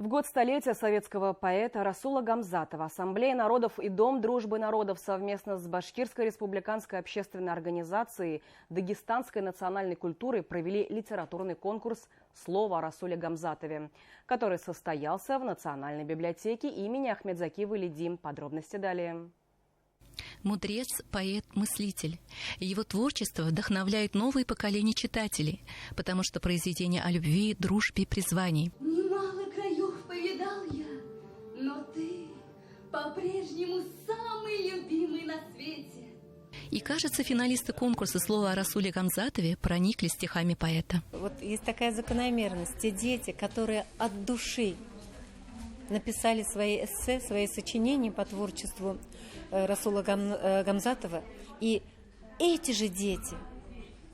В год столетия советского поэта Расула Гамзатова Ассамблея народов и Дом дружбы народов совместно с Башкирской республиканской общественной организацией Дагестанской национальной культуры провели литературный конкурс «Слово о Расуле Гамзатове», который состоялся в Национальной библиотеке имени Ахмедзаки Валиди. Подробности далее. Мудрец, поэт, мыслитель. Его творчество вдохновляет новые поколения читателей, потому что произведения о любви, дружбе, призвании. Немало краев повидал я, но ты по-прежнему самый любимый на свете. И, кажется, финалисты конкурса «Слово о Расуле Гамзатове» проникли стихами поэта. Вот есть такая закономерность. Те дети, которые от души написали свои эссе, свои сочинения по творчеству Расула Гамзатова. И эти же дети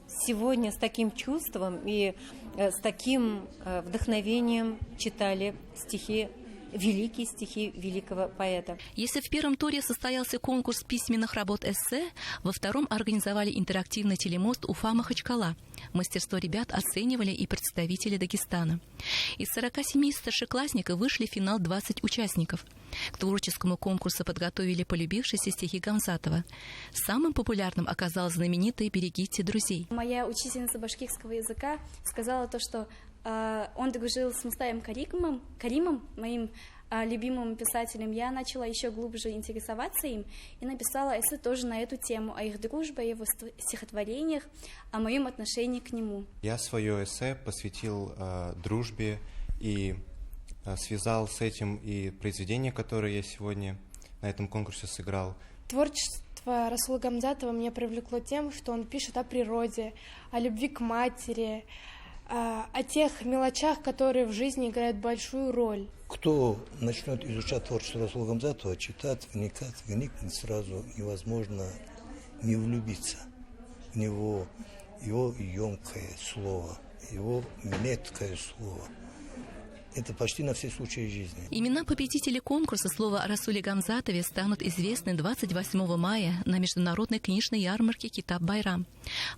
сегодня с таким чувством и с таким вдохновением читали стихи, великие стихи великого поэта. Если в первом туре состоялся конкурс письменных работ эссе, во втором организовали интерактивный телемост Уфа-Махачкала. Мастерство ребят оценивали и представители Дагестана. Из 47 старшеклассников вышли в финал 20 участников. К творческому конкурсу подготовили полюбившиеся стихи Гамзатова. Самым популярным оказалось знаменитое «Берегите друзей». Моя учительница башкирского языка сказала то, что он дружил с Мустаем Каримом, моим любимым писателем. Я начала еще глубже интересоваться им и написала эссе тоже на эту тему, о их дружбе, о его стихотворениях, о моем отношении к нему. Я свое эссе посвятил дружбе и связал с этим и произведение, которое я сегодня на этом конкурсе сыграл. Творчество Расула Гамзатова меня привлекло тем, что он пишет о природе, о любви к матери, о тех мелочах, которые в жизни играют большую роль. Кто начнет изучать творчество Расула Гамзатова, читать, вникнуть сразу невозможно не влюбиться в него, его емкое слово, его меткое слово. Это почти на все случаи жизни. Имена победителей конкурса «Слово о Расуле Гамзатове» станут известны 28 мая на международной книжной ярмарке Китаб-Байрам.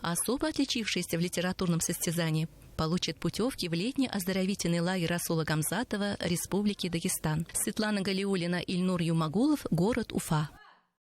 А особо отличившиеся в литературном состязании получат путевки в летний оздоровительный лагерь Расула Гамзатова Республики Дагестан. Светлана Галиуллина, Ильнур Юмагулов, город Уфа.